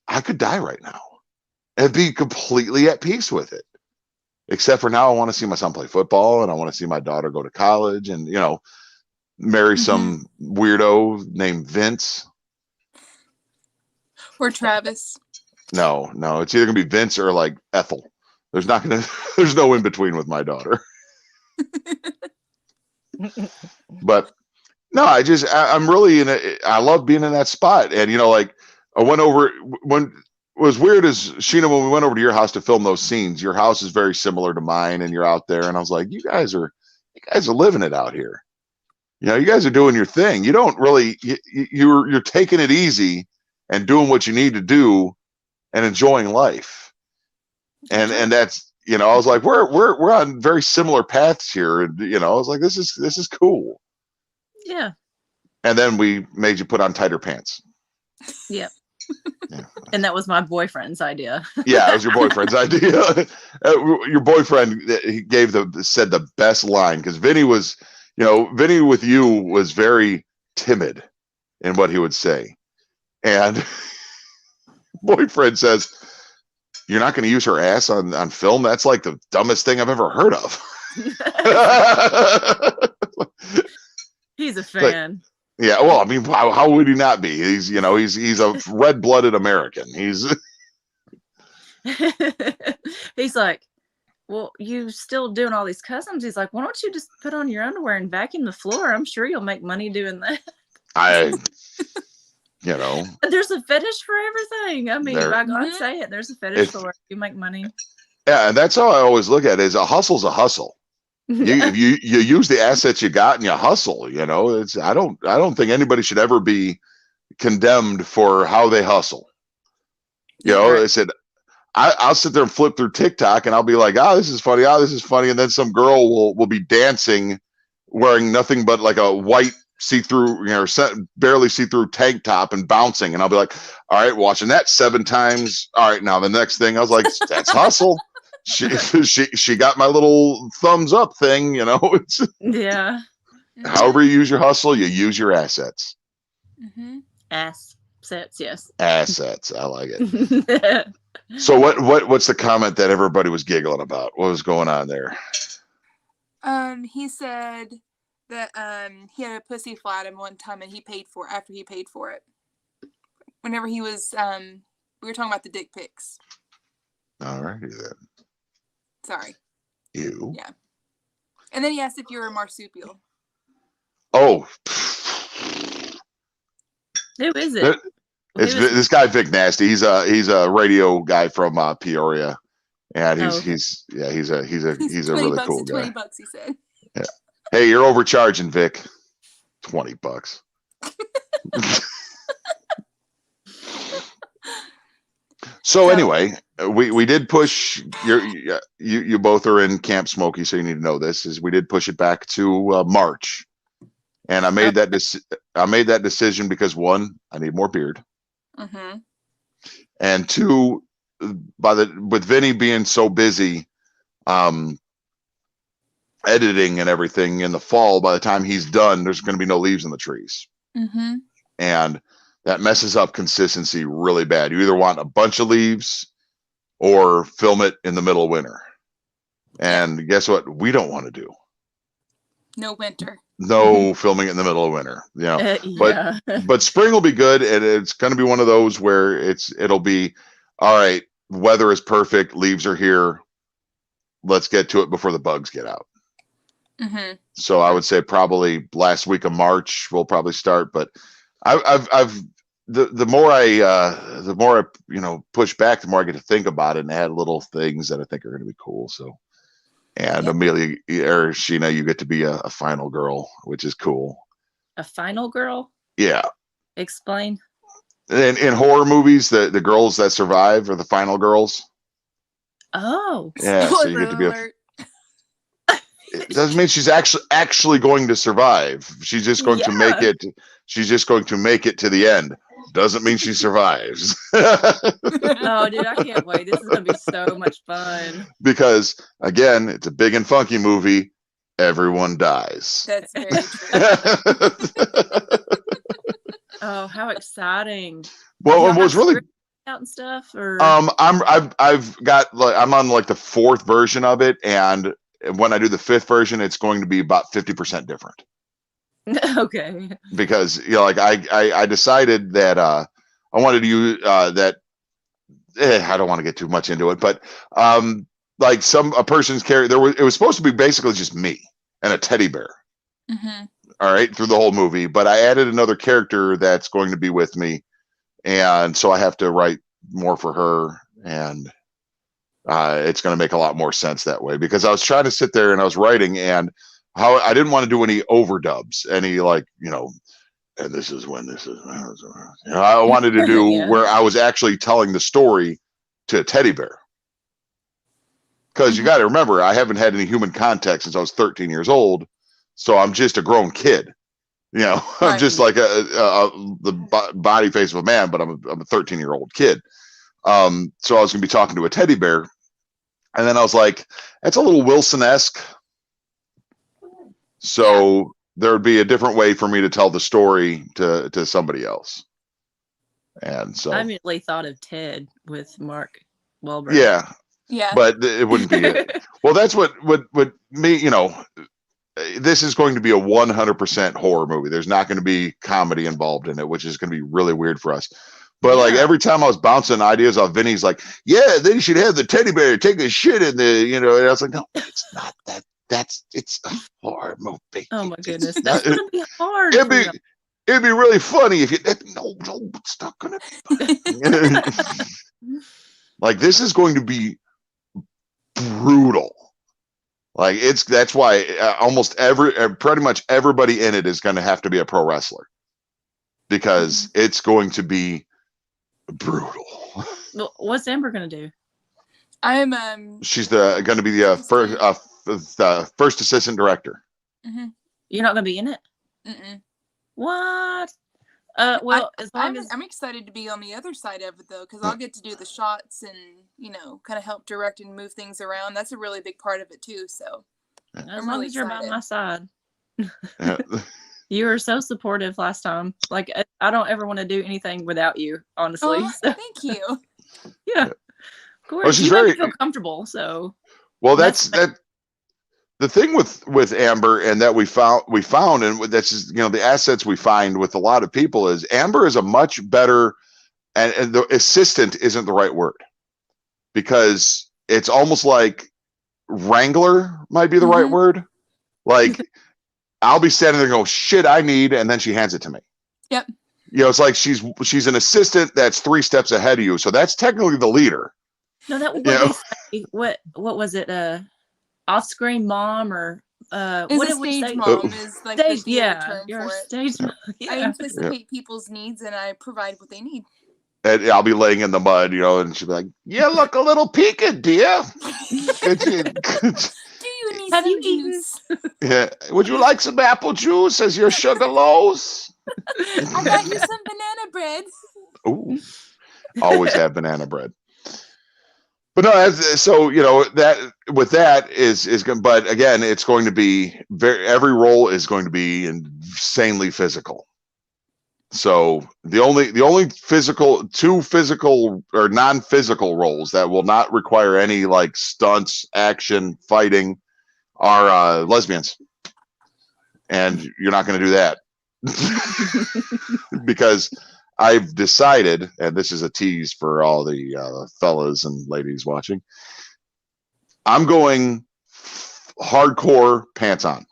I could die right now and be completely at peace with it. Except for now, I want to see my son play football, and I want to see my daughter go to college and, marry some weirdo named Vince. Or Travis. No, it's either going to be Vince or like Ethel. There's no in between with my daughter. But no, I'm really I love being in that spot. And I went over, when it was weird is, Sheena, when we went over to your house to film those scenes, your house is very similar to mine, and you're out there, and I was like, you guys are living it out here. You guys are doing your thing. You don't really, you're taking it easy and doing what you need to do and enjoying life. And that's, I was like, we're on very similar paths here. And, I was like, this is cool. Yeah. And then we made you put on tighter pants. Yep. Yeah. And that was my boyfriend's idea. Yeah, it was your boyfriend's idea. Your boyfriend, he said the best line, because Vinny was, Vinny with you was very timid in what he would say. And boyfriend says, "You're not going to use her ass on film? That's like the dumbest thing I've ever heard of." He's a fan. Yeah, well, I mean, how would he not be? He's a red-blooded American. He's like, "Well, you still doing all these customs?" He's like, "Why don't you just put on your underwear and vacuum the floor? I'm sure you'll make money doing that." There's a fetish for everything. I mean, by God say it, there's a fetish for it. You make money. Yeah, and that's how I always look at it, is a hustle's a hustle. You use the assets you got and you hustle. I don't think anybody should ever be condemned for how they hustle. I said, I'll sit there and flip through TikTok, and I'll be like, this is funny. This is funny. And then some girl will be dancing wearing nothing but like a white see-through, barely see-through tank top and bouncing. And I'll be like, all right, watching that 7 times. All right, now the next thing, I was like, that's hustle. She got my little thumbs up thing, It's, yeah. However you use your hustle, you use your assets. Assets, yes. Assets, I like it. So what's the comment that everybody was giggling about? What was going on there? He said, that he had a pussy flat him one time and he paid for it after he paid for it. Whenever he was we were talking about the dick pics. All righty then. Sorry. You. Yeah. And then he asked if you were a marsupial. Oh. Who is it? This guy Vic Nasty. He's a radio guy from Peoria, and he's a really cool guy. $20, he said. Yeah. Hey, you're overcharging, Vic. $20. So anyway, we did push you both are in Camp Smokey, so you need to know this is we did push it back to March, and I made that decision because one, I need more beard, and two, with Vinny being so busy, editing and everything in the fall. By the time he's done, there's going to be no leaves in the trees, and that messes up consistency really bad. You either want a bunch of leaves or film it in the middle of winter. And guess what? We don't want to do. No winter. No filming in the middle of winter. You know, Yeah. but spring will be good, and it's going to be one of those where it'll be all right. Weather is perfect. Leaves are here. Let's get to it before the bugs get out. So I would say probably last week of March we'll probably start, but the more I push back, the more I get to think about it and add little things that I think are going to be cool. So, and Amelia or Sheena, you get to be a final girl, which is cool. A final girl? Yeah. Explain. In horror movies, the girls that survive are the final girls. Oh. Yeah. So you get to be it doesn't mean she's actually going to survive. She's just going to make it. She's just going to make it to the end. Doesn't mean she survives. Oh, dude, I can't wait. This is going to be so much fun. Because, again, it's a big and funky movie. Everyone dies. That's very true. Oh, how exciting. Well, it was really out and stuff, or I'm on like the fourth version of it, and when I do the fifth version, it's going to be about 50% different. Okay. Because like I decided that I wanted to use that. I don't want to get too much into it, but like a person's character, it was supposed to be basically just me and a teddy bear. All right, through the whole movie, but I added another character that's going to be with me, and so I have to write more for her, and it's going to make a lot more sense that way, because I was trying to sit there and I was writing, and how I didn't want to do any overdubs, any and this is when this is. I wanted to do where I was actually telling the story to a teddy bear, because you got to remember, I haven't had any human contact since I was 13 years old, so I'm just a grown kid. I'm just like the body face of a man, but I'm a 13-year-old kid. So I was going to be talking to a teddy bear, and then I was like, that's a little Wilson-esque. So there would be a different way for me to tell the story to somebody else. And so I immediately thought of Ted with Mark Wahlberg. Yeah. But it wouldn't be it. Well, that's what me, this is going to be a 100% horror movie. There's not going to be comedy involved in it, which is going to be really weird for us. But like every time I was bouncing ideas off Vinny's like, yeah, then you should have the teddy bear take a shit in the, and I was like, no, it's not that. It's a horror movie. Oh my goodness, that's gonna be hard. It'd be really funny if you. No, it's not gonna be. Like, this is going to be brutal. Like, that's why pretty much everybody in it is going to have to be a pro wrestler, because it's going to be brutal. Well, what's Amber gonna do? She's going to be the first assistant director. You're not gonna be in it? What? Well, I'm excited to be on the other side of it, though, because I'll get to do the shots and kind of help direct and move things around. That's a really big part of it too. So as long as you're by my side. You were so supportive last time. Like, I don't ever want to do anything without you, honestly. Oh, so. Thank you. Yeah, of course. She's you make me feel comfortable. So well, that's the thing with Amber, and that we found, and that's just, the assets we find with a lot of people is Amber is a much better, and the assistant isn't the right word, because it's almost like wrangler might be the right word. Like, I'll be standing there and go, shit, I need, and then she hands it to me. Yep. It's like she's an assistant that's 3 steps ahead of you, so that's technically the leader. No, that what they say, what was it? Off-screen mom, or what did we say? Mom is like stage, the term your for it. stage mom. Yeah. I anticipate people's needs and I provide what they need. And I'll be laying in the mud, and she'll be like, "You look a little peaked, dear. Do you need some juice? Yeah. Would you like some apple juice as your sugar lows? I got you some banana bread." Ooh, always have banana bread. But no, so that with that is going. But again, it's going to be every role is going to be insanely physical. So the only two physical or non-physical roles that will not require any like stunts, action, fighting are lesbians, and you're not going to do that because I've decided, and this is a tease for all the fellas and ladies watching, I'm going hardcore pants on.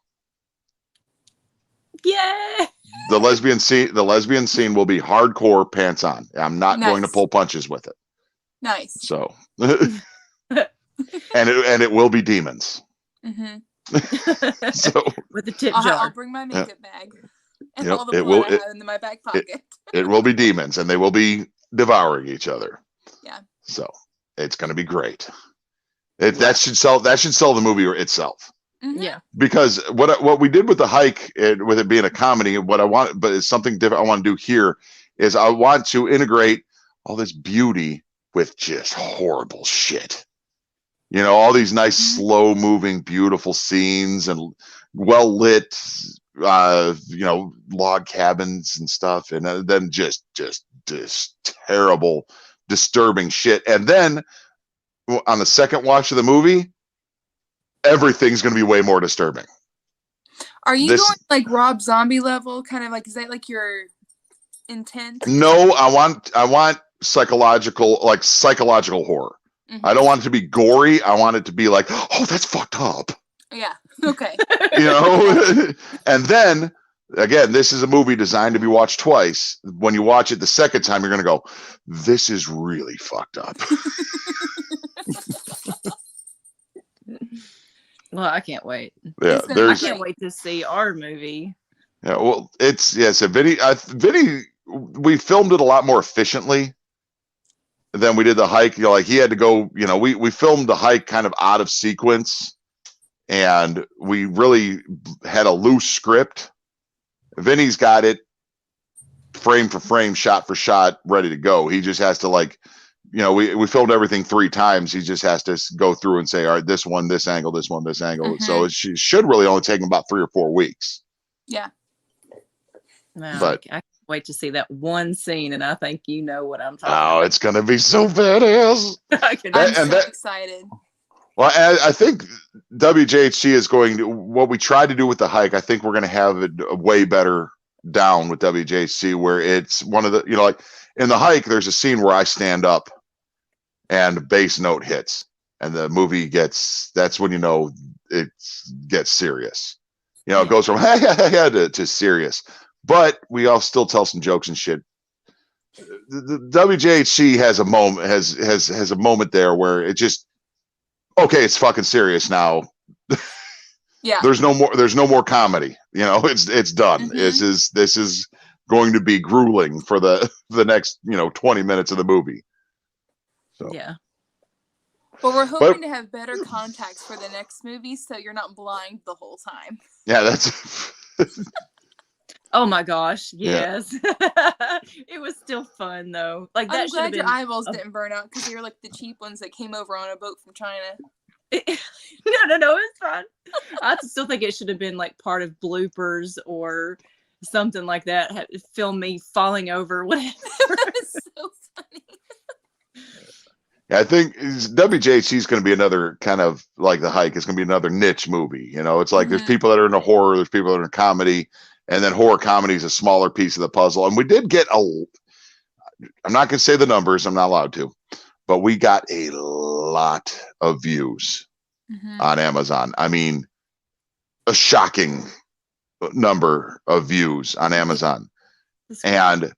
Yeah. The lesbian scene will be hardcore pants on. I'm not going to pull punches with it. Nice. So, and it will be demons. So with the tip jar. I'll bring my makeup bag and all the blood I have in my back pocket. It will be demons, and they will be devouring each other. Yeah. So it's going to be great. That should sell the movie itself. Yeah. Because what we did with the hike, with it being a comedy, what I want, but it's something different I want to do here, is I want to integrate all this beauty with just horrible shit. All these nice, slow moving, beautiful scenes and well lit, log cabins and stuff. And then just terrible, disturbing shit. And then on the second watch of the movie, everything's going to be way more disturbing. Are you going like Rob Zombie level? Kind of like, is that like your intent? No, I want psychological horror. I don't want it to be gory. I want it to be like, oh, that's fucked up. Yeah. Okay. And then again, this is a movie designed to be watched twice. When you watch it the second time, you're going to go, this is really fucked up. Well, I can't wait. Yeah, I can't wait to see our movie. Yeah, well, so Vinny, we filmed it a lot more efficiently than we did the hike. Like he had to go. We filmed the hike kind of out of sequence, and we really had a loose script. Vinny's got it frame for frame, shot for shot, ready to go. He just has to we filmed everything 3 times. He just has to go through and say, all right, this one, this angle, this one, this angle. So it should really only take him about 3 or 4 weeks. Yeah. No, but I can't wait to see that one scene, and I think you know what I'm talking about. Oh, it's going to be so badass. I'm so excited. Well, I think WJHC is going to, what we tried to do with the hike, I think we're going to have it way better down with WJHC, where it's one of the, like in the hike, there's a scene where I stand up and the bass note hits, and the movie that's when it gets serious. It goes from to serious, but we all still tell some jokes and shit. The WJHC has a moment, has a moment there where it just, okay, it's fucking serious now. Yeah. There's no more comedy. It's done. This is going to be grueling for the next 20 minutes of the movie. So yeah. Well, we're hoping to have better contacts for the next movie, so you're not blind the whole time. Yeah, that's. Oh my gosh! Yes, it was still fun though. Like that. I'm glad your eyeballs didn't burn out because you're like the cheap ones that came over on a boat from China. No, it's fine. I still think it should have been like part of bloopers or something like that. Film me falling over, whatever. That was so funny. I think WJHC is going to be another kind of like The Hike. It's going to be another niche movie. You know, it's like there's people that are into horror, there's people that are into comedy, and then horror comedy is a smaller piece of the puzzle. And we did get I'm not going to say the numbers, I'm not allowed to, but we got a lot of views on Amazon. I mean, a shocking number of views on Amazon. And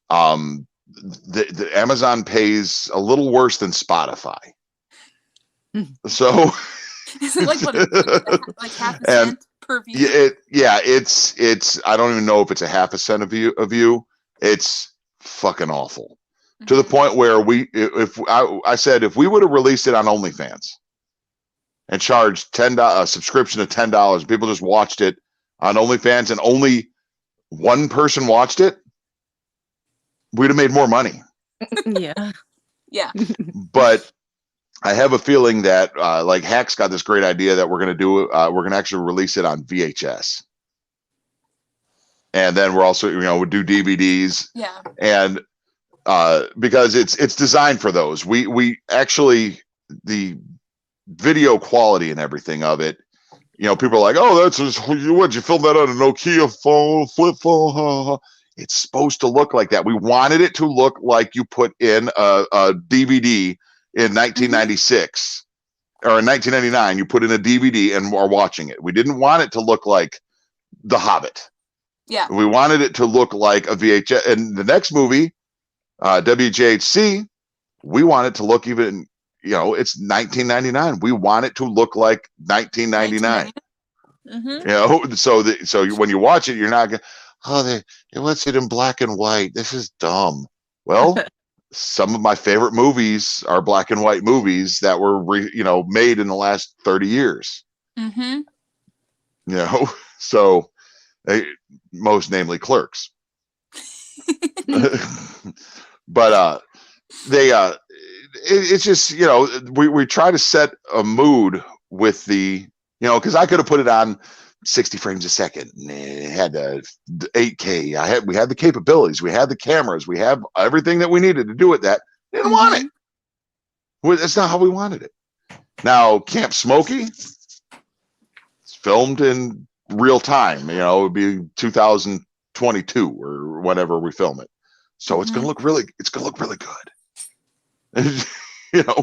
the Amazon pays a little worse than Spotify. So is it like like half a cent per view? It's I don't even know if it's a half a cent a view. It's fucking awful. To the point where I said if we would have released it on OnlyFans and charged a subscription of $10, people just watched it on OnlyFans and only one person watched it, we'd have made more money. Yeah. But I have a feeling that like Hack's got this great idea that we're going to do. We're going to actually release it on VHS. And then we're also, we'll do DVDs. Yeah. And because it's designed for those. We actually, the video quality and everything of it, people are like, oh, that's just, what'd you film that on a Nokia phone, flip phone? It's supposed to look like that. We wanted it to look like you put in a DVD in 1996 or in 1999. You put in a DVD and are watching it. We didn't want it to look like The Hobbit. Yeah. We wanted it to look like a VHS. And the next movie, WJHC, we want it to look even, it's 1999. We want it to look like 1999. So when you watch it, you're not going, it wants it in black and white. This is dumb. Well, some of my favorite movies are black and white movies that were, made in the last 30 years. So most namely Clerks. But it's just, we try to set a mood with the, because I could have put it on 60 frames a second. It had the 8K. We had the capabilities. We had the cameras. We have everything that we needed to do it. That didn't want it. That's not how we wanted it. Now, Camp Smokey, it's filmed in real time. It would be 2022 or whenever we film it. So it's gonna look really good.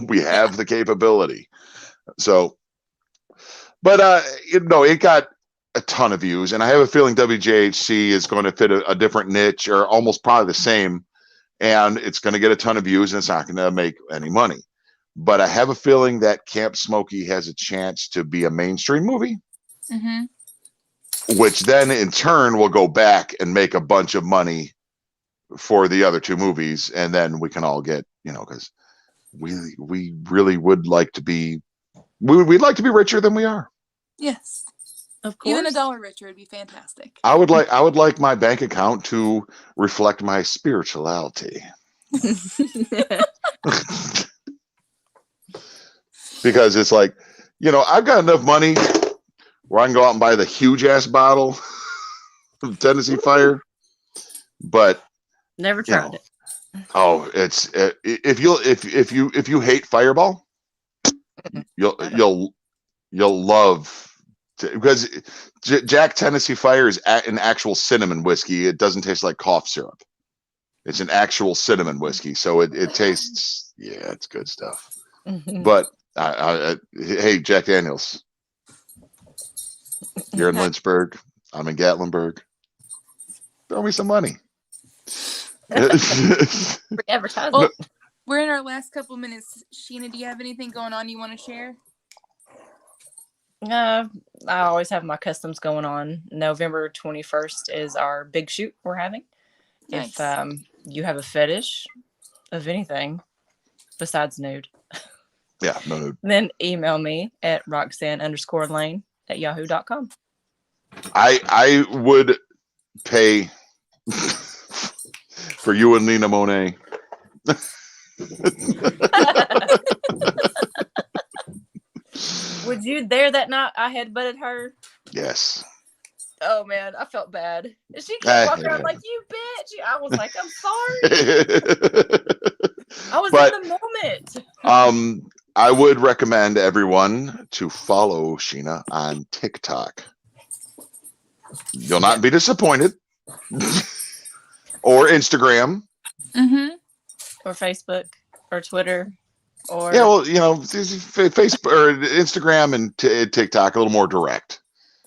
We have the capability. So, but it got a ton of views, and I have a feeling WJHC is going to fit a different niche, or almost probably the same, and it's going to get a ton of views, and it's not going to make any money. But I have a feeling that Camp Smokey has a chance to be a mainstream movie, which then in turn will go back and make a bunch of money for the other two movies, and then we can all get, because we really would like to be, we'd like to be richer than we are. Yes. Of course. Even $1 richer would be fantastic. I would like my bank account to reflect my spirituality. Because it's like, I've got enough money where I can go out and buy the huge ass bottle of Tennessee Fire, but never tried it. Oh, it's if you hate Fireball, you'll love because Jack Tennessee Fire is an actual cinnamon whiskey. It doesn't taste like cough syrup. It's an actual cinnamon whiskey, so it tastes, it's good stuff. But hey, Jack Daniels, you're in Lynchburg. I'm in Gatlinburg. Throw me some money. Free advertising. Well, we're in our last couple minutes. Sheena, do you have anything going on you want to share? I always have my customs going on. November 21st is our big shoot we're having. Nice. If you have a fetish of anything besides nude, no nude, then email me at roxanne_Layne@yahoo.com. I would pay for you and Nina Monet. Would you there that night I headbutted her? Yes. Oh man, I felt bad. And she kept walking around like, you bitch. I was like, I'm sorry. I was But, in the moment. I would recommend everyone to follow Sheena on TikTok. You'll not be disappointed. Or Instagram. Or Facebook or Twitter. Or yeah, well, you know, Facebook or Instagram and TikTok a little more direct.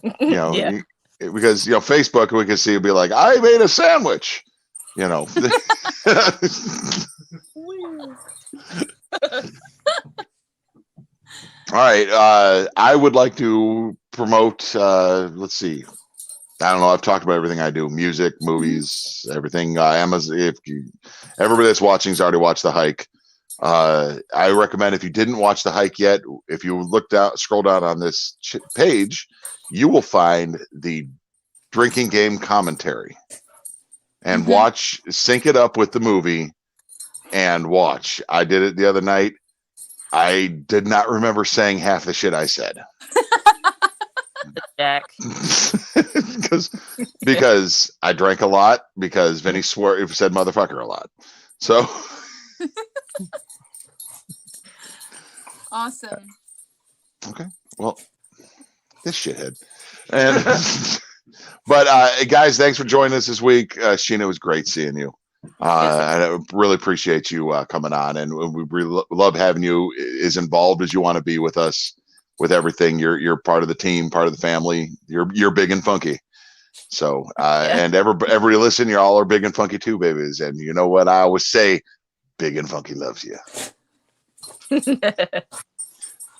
You know, because you know, Facebook we can see it'd be like, I made a sandwich. You know. All right. I would like to promote. Let's see. I don't know. I've talked about everything I do: music, movies, everything. Amazon. Everybody that's watching's already watched The Hike. I recommend if you didn't watch The Hike yet, if you scroll down on this page, you will find the drinking game commentary, and sync it up with the movie, and watch. I did it the other night. I did not remember saying half the shit I said. Jack. because I drank a lot, because Vinny said motherfucker a lot. So awesome. Okay. Well, this shithead. And but guys, thanks for joining us this week. Sheena, it was great seeing you. I really appreciate you coming on, and we really love having you as involved as you want to be with us with everything. You're part of the team, part of the family. You're big and funky. So and everybody listen, you all are big and funky too, babies. And you know what I always say, big and funky loves you.